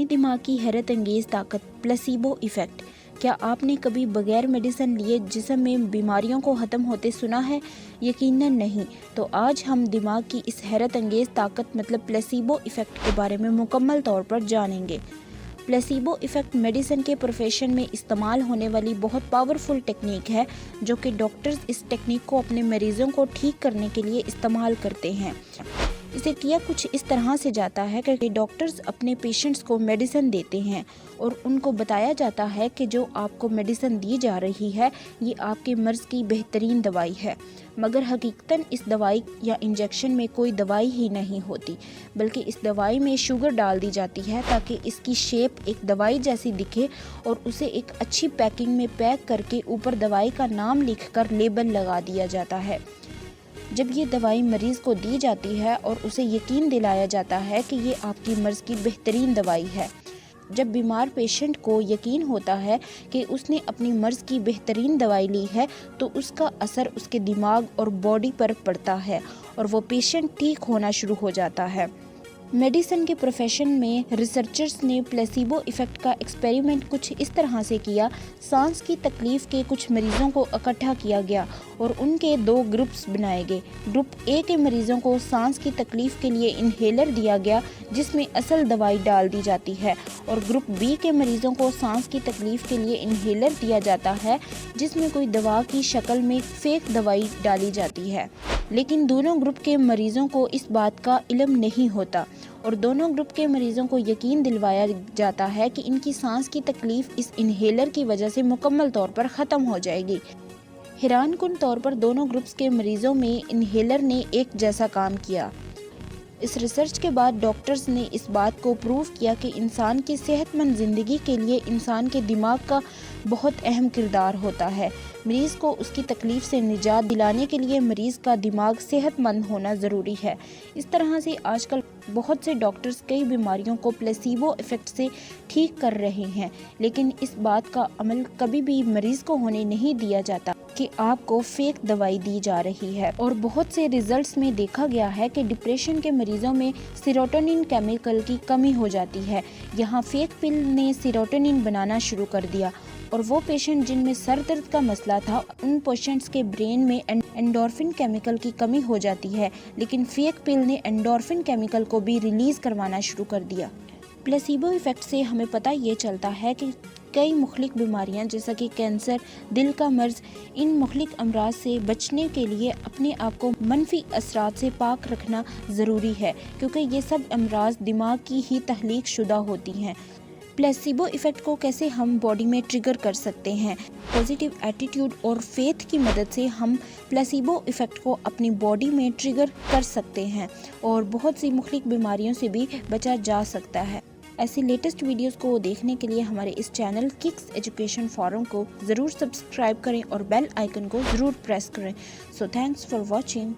انسانی دماغ کی حیرت انگیز طاقت، پلیسیبو ایفیکٹ۔ کیا آپ نے کبھی بغیر میڈیسن لیے جسم میں بیماریوں کو ختم ہوتے سنا ہے؟ یقیناً نہیں۔ تو آج ہم دماغ کی اس حیرت انگیز طاقت مطلب پلیسیبو ایفیکٹ کے بارے میں مکمل طور پر جانیں گے۔ پلیسیبو ایفیکٹ میڈیسن کے پروفیشن میں استعمال ہونے والی بہت پاورفل ٹیکنیک ہے، جو کہ ڈاکٹرز اس ٹیکنیک کو اپنے مریضوں کو ٹھیک کرنے کے لیے استعمال کرتے ہیں۔ اسے کیا کچھ اس طرح سے جاتا ہے کہ ڈاکٹرز اپنے پیشنٹس کو میڈیسن دیتے ہیں اور ان کو بتایا جاتا ہے کہ جو آپ کو میڈیسن دی جا رہی ہے یہ آپ کے مرض کی بہترین دوائی ہے، مگر حقیقتاً اس دوائی یا انجیکشن میں کوئی دوائی ہی نہیں ہوتی، بلکہ اس دوائی میں شوگر ڈال دی جاتی ہے تاکہ اس کی شیپ ایک دوائی جیسی دکھے اور اسے ایک اچھی پیکنگ میں پیک کر کے اوپر دوائی کا نام لکھ کر لیبل لگا دیا جاتا ہے۔ جب یہ دوائی مریض کو دی جاتی ہے اور اسے یقین دلایا جاتا ہے کہ یہ آپ کی مرض کی بہترین دوائی ہے۔ جب بیمار پیشنٹ کو یقین ہوتا ہے کہ اس نے اپنی مرض کی بہترین دوائی لی ہے تو اس کا اثر اس کے دماغ اور باڈی پر پڑتا ہے اور وہ پیشنٹ ٹھیک ہونا شروع ہو جاتا ہے۔ میڈیسن کے پروفیشن میں ریسرچرز نے پلیسیبو ایفیکٹ کا ایکسپیریمنٹ کچھ اس طرح سے کیا۔ سانس کی تکلیف کے کچھ مریضوں کو اکٹھا کیا گیا اور ان کے 2 گروپس بنائے گئے۔ گروپ اے کے مریضوں کو سانس کی تکلیف کے لیے انہیلر دیا گیا جس میں اصل دوائی ڈال دی جاتی ہے، اور گروپ بی کے مریضوں کو سانس کی تکلیف کے لیے انہیلر دیا جاتا ہے جس میں کوئی دوا کی شکل میں فیک دوائی ڈالی جاتی ہے۔ لیکن دونوں گروپ کے مریضوں کو اس بات کا علم نہیں ہوتا اور دونوں گروپ کے مریضوں کو یقین دلوایا جاتا ہے کہ ان کی سانس کی تکلیف اس انہیلر کی وجہ سے مکمل طور پر ختم ہو جائے گی۔ حیران کن طور پر دونوں گروپس کے مریضوں میں انہیلر نے ایک جیسا کام کیا۔ اس ریسرچ کے بعد ڈاکٹرز نے اس بات کو پروو کیا کہ انسان کی صحت مند زندگی کے لیے انسان کے دماغ کا بہت اہم کردار ہوتا ہے۔ مریض کو اس کی تکلیف سے نجات دلانے کے لیے مریض کا دماغ صحت مند ہونا ضروری ہے۔ اس طرح سے آج کل بہت سے ڈاکٹرز کئی بیماریوں کو پلیسیبو ایفیکٹ سے ٹھیک کر رہے ہیں، لیکن اس بات کا عمل کبھی بھی مریض کو ہونے نہیں دیا جاتا کہ آپ کو فیک دوائی دی جا رہی ہے۔ اور بہت سے ریزلٹس میں دیکھا گیا ہے کہ ڈپریشن کے مریضوں میں سیروٹونین کیمیکل کی کمی ہو جاتی ہے۔ یہاں فیک پل نے سیروٹونین بنانا شروع کر دیا اور وہ پیشنٹ جن میں سر درد کا مسئلہ تھا ان پیشنٹس کے برین میں انڈورفن کیمیکل کی کمی ہو جاتی ہے، لیکن فیک پل نے انڈورفن کیمیکل کو بھی ریلیز کروانا شروع کر دیا۔ پلیسیبو ایفیکٹ سے ہمیں پتہ یہ چلتا ہے کہ کئی مختلف بیماریاں جیسا کہ کینسر، دل کا مرض، ان مختلف امراض سے بچنے کے لیے اپنے آپ کو منفی اثرات سے پاک رکھنا ضروری ہے، کیونکہ یہ سب امراض دماغ کی ہی تخلیق شدہ ہوتی ہیں۔ پلیسیبو ایفیکٹ کو کیسے ہم باڈی میں ٹریگر کر سکتے ہیں؟ پازیٹیو ایٹیٹیوڈ اور فیتھ کی مدد سے ہم پلیسیبو ایفیکٹ کو اپنی باڈی میں ٹریگر کر سکتے ہیں اور بہت سی مختلف بیماریوں سے بھی بچا جا سکتا ہے۔ ایسی لیٹسٹ ویڈیوز کو دیکھنے کے لیے ہمارے اس چینل ککس ایجوکیشن فورم کو ضرور سبسکرائب کریں اور بیل آئیکن کو ضرور پریس کریں۔ سو تھینکس فار واچنگ۔